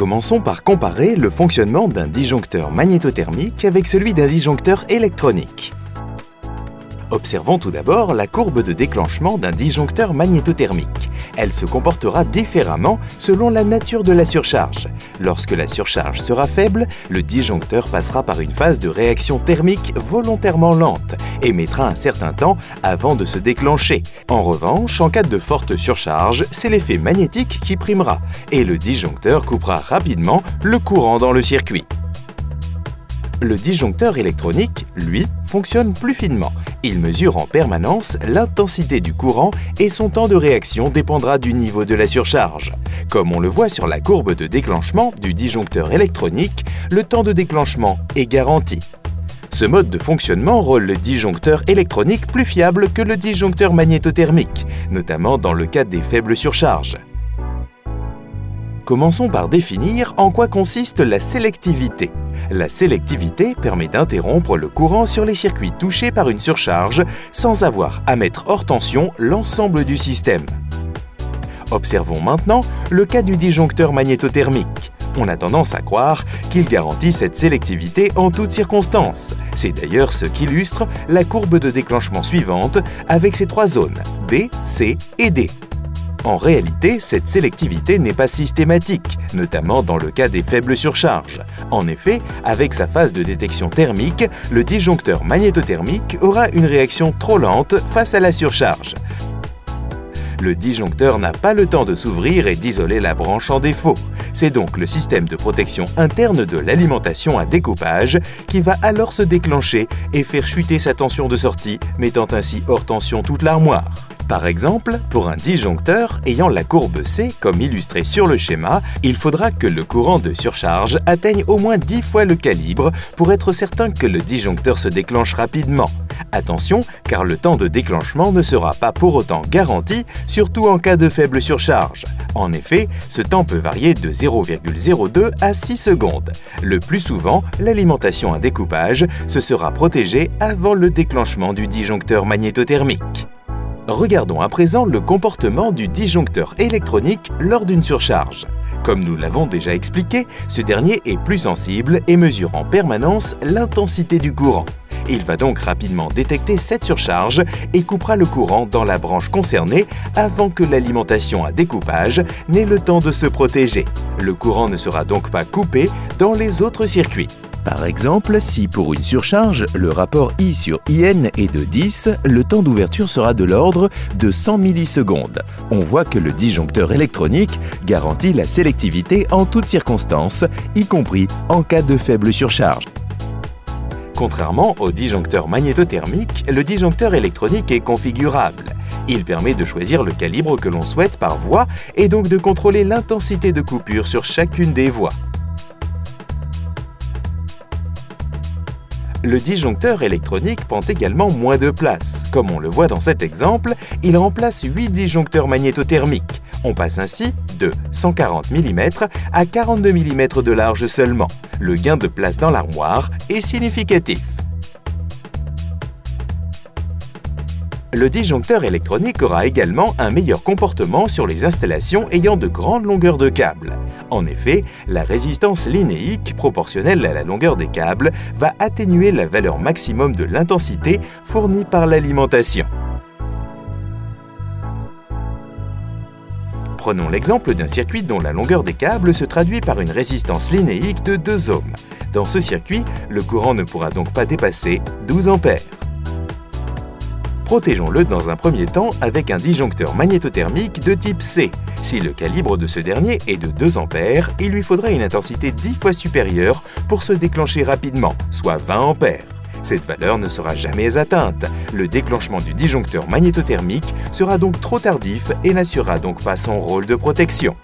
Commençons par comparer le fonctionnement d'un disjoncteur magnétothermique avec celui d'un disjoncteur électronique. Observons tout d'abord la courbe de déclenchement d'un disjoncteur magnétothermique. Elle se comportera différemment selon la nature de la surcharge. Lorsque la surcharge sera faible, le disjoncteur passera par une phase de réaction thermique volontairement lente et mettra un certain temps avant de se déclencher. En revanche, en cas de forte surcharge, c'est l'effet magnétique qui primera et le disjoncteur coupera rapidement le courant dans le circuit. Le disjoncteur électronique, lui, fonctionne plus finement. Il mesure en permanence l'intensité du courant et son temps de réaction dépendra du niveau de la surcharge. Comme on le voit sur la courbe de déclenchement du disjoncteur électronique, le temps de déclenchement est garanti. Ce mode de fonctionnement rend le disjoncteur électronique plus fiable que le disjoncteur magnétothermique, notamment dans le cas des faibles surcharges. Commençons par définir en quoi consiste la sélectivité. La sélectivité permet d'interrompre le courant sur les circuits touchés par une surcharge sans avoir à mettre hors tension l'ensemble du système. Observons maintenant le cas du disjoncteur magnétothermique. On a tendance à croire qu'il garantit cette sélectivité en toutes circonstances. C'est d'ailleurs ce qu'illustre la courbe de déclenchement suivante avec ses trois zones, B, C et D. En réalité, cette sélectivité n'est pas systématique, notamment dans le cas des faibles surcharges. En effet, avec sa phase de détection thermique, le disjoncteur magnétothermique aura une réaction trop lente face à la surcharge. Le disjoncteur n'a pas le temps de s'ouvrir et d'isoler la branche en défaut. C'est donc le système de protection interne de l'alimentation à découpage qui va alors se déclencher et faire chuter sa tension de sortie, mettant ainsi hors tension toute l'armoire. Par exemple, pour un disjoncteur ayant la courbe C comme illustré sur le schéma, il faudra que le courant de surcharge atteigne au moins 10 fois le calibre pour être certain que le disjoncteur se déclenche rapidement. Attention, car le temps de déclenchement ne sera pas pour autant garanti, surtout en cas de faible surcharge. En effet, ce temps peut varier de 0,02 à 6 secondes. Le plus souvent, l'alimentation à découpage se sera protégée avant le déclenchement du disjoncteur magnétothermique. Regardons à présent le comportement du disjoncteur électronique lors d'une surcharge. Comme nous l'avons déjà expliqué, ce dernier est plus sensible et mesure en permanence l'intensité du courant. Il va donc rapidement détecter cette surcharge et coupera le courant dans la branche concernée avant que l'alimentation à découpage n'ait le temps de se protéger. Le courant ne sera donc pas coupé dans les autres circuits. Par exemple, si pour une surcharge, le rapport I sur IN est de 10, le temps d'ouverture sera de l'ordre de 100 millisecondes. On voit que le disjoncteur électronique garantit la sélectivité en toutes circonstances, y compris en cas de faible surcharge. Contrairement au disjoncteur magnétothermique, le disjoncteur électronique est configurable. Il permet de choisir le calibre que l'on souhaite par voie et donc de contrôler l'intensité de coupure sur chacune des voies. Le disjoncteur électronique prend également moins de place. Comme on le voit dans cet exemple, il remplace 8 disjoncteurs magnétothermiques. On passe ainsi de 140 mm à 42 mm de large seulement. Le gain de place dans l'armoire est significatif. Le disjoncteur électronique aura également un meilleur comportement sur les installations ayant de grandes longueurs de câbles. En effet, la résistance linéique proportionnelle à la longueur des câbles va atténuer la valeur maximum de l'intensité fournie par l'alimentation. Prenons l'exemple d'un circuit dont la longueur des câbles se traduit par une résistance linéique de 2 ohms. Dans ce circuit, le courant ne pourra donc pas dépasser 12 ampères. Protégeons-le dans un premier temps avec un disjoncteur magnétothermique de type C. Si le calibre de ce dernier est de 2 ampères, il lui faudra une intensité 10 fois supérieure pour se déclencher rapidement, soit 20 ampères. Cette valeur ne sera jamais atteinte. Le déclenchement du disjoncteur magnétothermique sera donc trop tardif et n'assurera donc pas son rôle de protection.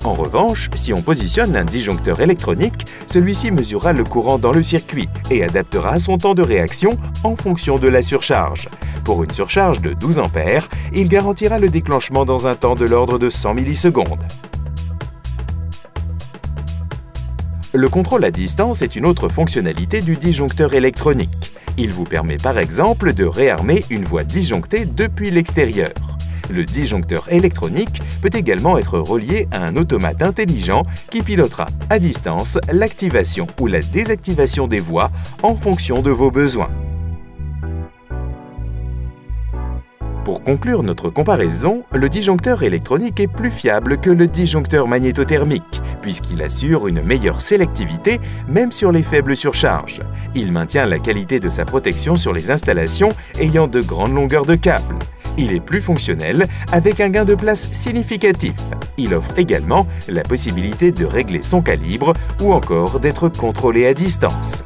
En revanche, si on positionne un disjoncteur électronique, celui-ci mesurera le courant dans le circuit et adaptera son temps de réaction en fonction de la surcharge. Pour une surcharge de 12 ampères, il garantira le déclenchement dans un temps de l'ordre de 100 millisecondes. Le contrôle à distance est une autre fonctionnalité du disjoncteur électronique. Il vous permet par exemple de réarmer une voie disjonctée depuis l'extérieur. Le disjoncteur électronique peut également être relié à un automate intelligent qui pilotera à distance l'activation ou la désactivation des voies en fonction de vos besoins. Pour conclure notre comparaison, le disjoncteur électronique est plus fiable que le disjoncteur magnétothermique, puisqu'il assure une meilleure sélectivité même sur les faibles surcharges. Il maintient la qualité de sa protection sur les installations ayant de grandes longueurs de câble. Il est plus fonctionnel avec un gain de place significatif. Il offre également la possibilité de régler son calibre ou encore d'être contrôlé à distance.